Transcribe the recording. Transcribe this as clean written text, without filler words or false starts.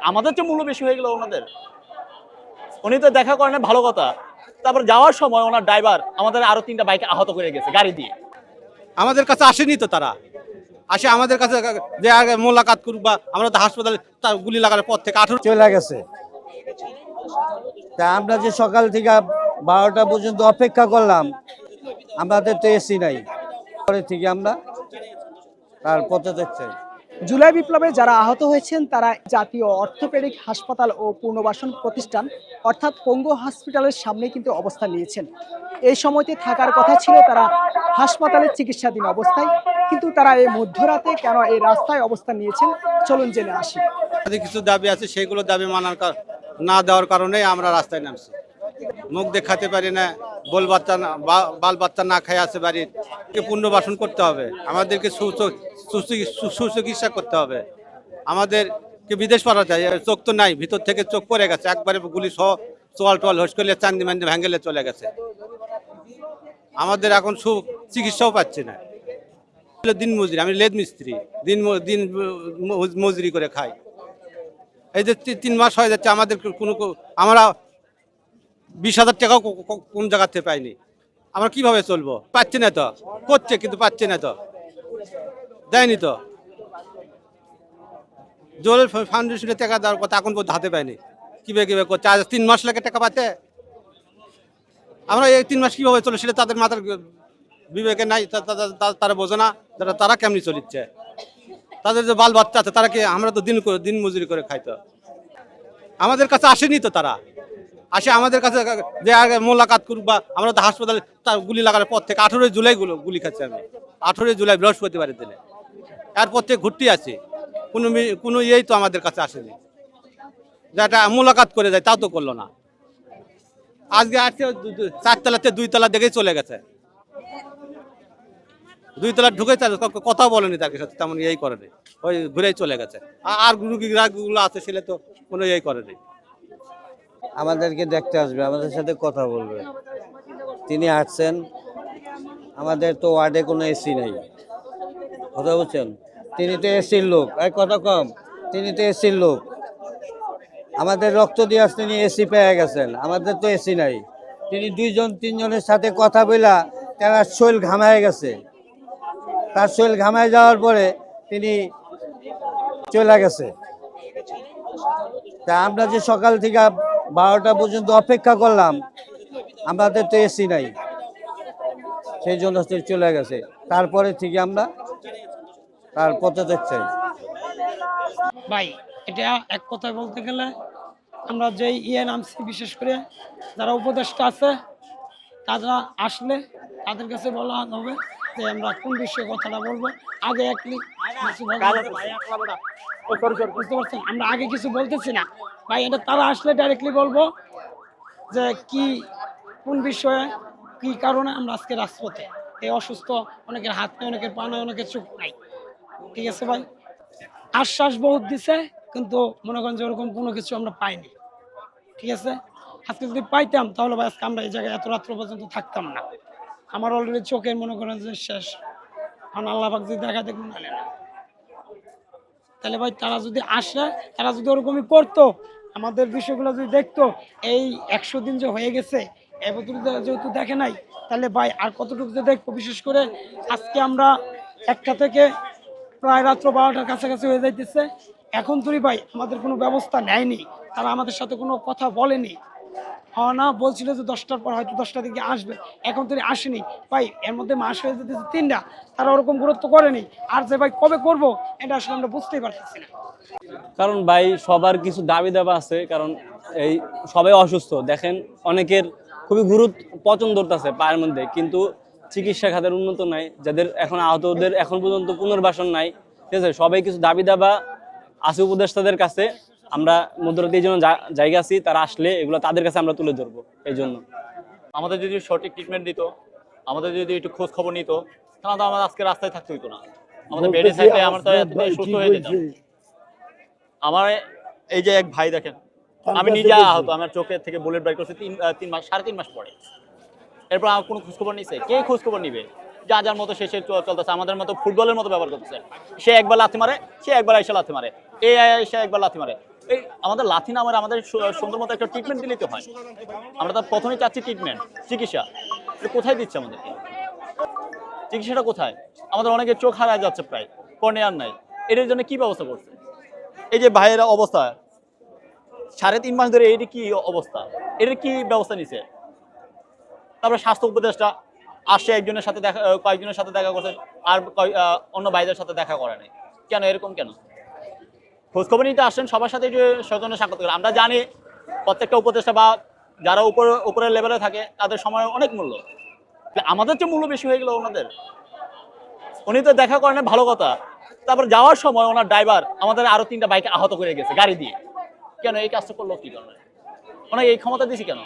আমাদের চেয়ে মূল্য বেশি হয়ে গেল ওনাদের। উনি তো দেখা করেন ভালো কথা, তারপর যাওয়ার সময় ওনার ড্রাইভার আমাদের আরো 3টা বাইকে আহত করে গেছে গাড়ি দিয়ে। আমাদের কাছে আসেনি তো, তারা আসে আমাদের কাছে যে আগে মোলাকাত করুক, বা আমরা তো হাসপাতালে তার গুলি লাগানোর পর থেকে 18 চলে গেছে। তা আমরা যে সকাল থেকে 12টা পর্যন্ত অপেক্ষা করলাম, আমাদের তো এসি নাই, পরে থেকে আমরা তার পথে চাই। জুলাই বিপ্লবে যারা আহত হয়েছেন তারা জাতীয় অর্থোপেডিক হাসপাতাল ও পুনর্বাসন প্রতিষ্ঠান অর্থাৎ পঙ্গু হসপিটালের সামনে কিন্তু অবস্থান নিয়েছেন। এই সময়তে থাকার কথা ছিল তারা হাসপাতালে চিকিৎসাধীন অবস্থায়, কিন্তু তারা এই মধ্যরাতে কেন এই রাস্তায় অবস্থান নিয়েছেন চলুন জেনে আসি। কিছু দাবি আছে, সেগুলো দাবি না দেওয়ার কারণে আমরা রাস্তায় নামছি। মুখ দেখাতে পারি না, বাল বাচ্চা না খাই আছে বাড়ির, পুনর্বাসন করতে হবে, আমাদেরকে সুচিকিৎসা করতে হবে, আমাদেরকে বিদেশ পাঠাতে হয়। চোখ তো নাই, ভিতর থেকে চোখ পড়ে গেছে, একবারে গুলি সহ চোয়াল টোয়াল হোস করলে চান্দি মান্দি ভেঙ্গেলে চলে গেছে। আমাদের এখন চিকিৎসাও পাচ্ছি না। দিন মজুরি, আমি লেদ মিস্ত্রি, দিন মজুরি করে খাই। এই যে 3 মাস হয়ে যাচ্ছে, আমাদের আমরা 20,000 টাকাও কোন জায়গা থেকে পাইনি। আমরা কিভাবে চলবো? পাচ্ছি না তো, করছে কিন্তু পাচ্ছি না তো, দেয়নি তো। জলের ফাউন্ডেশনের টাকা দেওয়ার কথা এখন পর্যন্ত হাতে পাইনি। কিভাবে করছে? আজ 3 মাস লাগে টাকা পাতে। আমরা এই 3 মাস কিভাবে চলে সেটা তাদের মাথার বিবেকে নাই, তারা বোঝে না তারা কেমনি চলিচ্ছে। তাদের যে বাল বাচ্চা আছে তারা কি, আমরা তো দিন মজুরি করে খাইতো। আমাদের কাছে আসেনি তো, তারা আসে আমাদের কাছে যে আগে মোলাকাত করুক, বা আমরা তো হাসপাতালে তার গুলি লাগানোর পর থেকে 18 জুলাই গুলি খাচ্ছি আমি। 18 জুলাই বৃহস্পতিবারের দিনে, এরপর থেকে ঘুরতে আছি, কোনো ইয়েই তো আমাদের কাছে আসেনি, যেটা মোলাকাত করে যায় তাও তো করলো না। আজকে আসছে 4 তলাতে 2 তলা দেখেই চলে গেছে, 2 তলা ঢুকে কথা বলেনি তার সাথে, তেমন ইয়েই করেনি, ওই ঘুরেই চলে গেছে। আর রুগীগুলো আছে সেটা তো কোনো ইয়েই করেনি। আমাদেরকে দেখতে আসবে, আমাদের সাথে কথা বলবে। তিনি আসছেন, আমাদের তো ওয়ার্ডে কোনো এসি নেই, কথা বলছেন। তিনি তো এসির লোক, কথা কম, তিনি তো এসির লোক। আমাদের রক্ত দিয়ে আসতে নিয়ে এসি পেয়ে গেছেন, আমাদের তো এসি নাই। তিনি 2-3 জনের সাথে কথা বলা তার শরীর ঘামায় গেছে। তার শরীর ঘামায় যাওয়ার পরে তিনি চলে গেছে। তা আমরা যে সকাল থেকে 12টা পর্যন্ত অপেক্ষা করলাম, আমাদের তো এসি নাই, সেই জন্য চলে গেছে। তারপরে থেকে আমরা তার পথে চাই। ভাই এটা এক কথায় বলতে গেলে আমরা যেই নামছি, বিশেষ করে যারা উপদেষ্টা আছে তারা আসলে তাদের কাছে বলা হবে যে আমরা কোন বিষয়ে কথাটা বলবো। আগে বুঝতে পারছেন, আমরা আগে কিছু বলতেছি না ভাই, এটা তারা আসলে ডাইরেক্টলি বলবো যে কোন বিষয়ে কি কারণে আমরা আজকে রাজপথে। এই অসুস্থ অনেকের হাত নেই, অনেকের পা নাই, অনেকের চোখ নাই, ঠিক আছে ভাই। আশ্বাস বহুত দিছে, কিন্তু মনে করেন যে ওরকম কোনো কিছু আমরা পাইনি, ঠিক আছে। আজকে যদি পাইতাম তাহলে ভাই আজকে আমরা এই জায়গায় এত রাত্র পর্যন্ত থাকতাম না। আমার অলরেডি চোখের মনে করেন যে শেষ, কারণ আল্লাহ পাক যদি দেখা দেখুন না, তাহলে ভাই তারা যদি আসে, তারা যদি ওরকমই করতো, আমাদের বিষয়গুলো যদি দেখতো, এই 100 দিন যে হয়ে গেছে এবার যেহেতু দেখে নাই, তাহলে ভাই আর কতটুকু যে দেখবো। বিশেষ করে আজকে আমরা 1টা থেকে প্রায় রাত্র 12টার কাছাকাছি হয়ে যাইতেছে, এখন তুই ভাই আমাদের কোনো ব্যবস্থা নেয়নি, তারা আমাদের সাথে কোনো কথা বলেনি। না বলছিল যে 10টার পর হয়তো 10টা দিকে আসবে, এখন তুই আসেনি ভাই। এর মধ্যে মাস হয়ে যেতেছে 3টা, তারা ওরকম গুরুত্ব করেনি। আর যে ভাই কবে করবো এটা আসলে আমরা বুঝতেই পারতেছি না। কারণ ভাই সবার কিছু দাবি দাবা আছে, কারণ এই সবাই অসুস্থ দেখেন, অনেকের খুবই পচন ধরতেছে পায়ের মধ্যে, কিন্তু চিকিৎসা খাতের উন্নত নাই, যাদের এখন আহতদের এখন পর্যন্ত পুনর্বাসন নাই, ঠিক আছে। সবাই কিছু দাবি দাবা আছে উপদেষ্টাদের কাছে, আমরা মধ্যরাতে এই জন্য জায়গা আছি, তারা আসলে এগুলো তাদের কাছে আমরা তুলে ধরবো। এই জন্য আমাদের যদি সঠিক ট্রিটমেন্ট দিত, আমাদের যদি একটু খোঁজ খবর নিত, তাহলে তো আমাদের আজকে রাস্তায় থাকতে হইতো না, আমাদের বেডে থাকলে আমরা তো সুস্থ হয়ে যেতাম। আমার এই যে এক ভাই দেখেন, আমি নিজে আহত, আমার চোখের থেকে বুলেট বের করছে 3 মাস 3.5 মাস পরে। এরপর আমার কোনো খোঁজখবর নিছে, কে খোঁজখবর নিবে? যার মতো শেষে চলতেছে, আমাদের মতো ফুটবলের মতো ব্যবহার করতেছে। সে একবার লাথি মারে, সে একবার এসে লাথি মারে, এসে একবার লাথি মারে। এই আমাদের লাথি নামের আমাদের সুন্দর মতো একটা ট্রিটমেন্ট দিলেই তো হয়। আমরা তো প্রথমেই চাচ্ছি ট্রিটমেন্ট, চিকিৎসা। এটা কোথায় দিচ্ছে আমাদেরকে? চিকিৎসাটা কোথায়? আমাদের অনেকে চোখ হারায় যাচ্ছে, প্রায় কর্নিয়ার নাই। এটার জন্য কি ব্যবস্থা করছে? এই যে ভাইয়ের অবস্থা, 3.5 মাস ধরে এটি কি অবস্থা, এটার কি ব্যবস্থা নিছে? তারপরে স্বাস্থ্য উপদেষ্টা আসছে, একজনের সাথে দেখা, কয়েকজনের সাথে দেখা করছে, আর অন্য ভাইদের সাথে দেখা করে নাই। কেন এরকম কেন? খোঁজখবর নিতে আসছেন, সবার সাথে একটু সৌজন্য সাক্ষাৎ করে। আমরা জানি প্রত্যেকটা উপদেষ্টা বা যারা উপরের লেভেলে থাকে তাদের সময় অনেক মূল্য, আমাদের চেয়ে মূল্য বেশি হয়ে গেল ওনাদের। উনি তো দেখা করেন, ভালো কথা। তারপর যাওয়ার সময় ওনার ড্রাইভার আমাদের আরো 3টা বাইক আহত করে গেছে গাড়ি দিয়ে। কেন এই কাজটা করলো কি কারণে? ওনাকে এই ক্ষমতা দিছি কেন?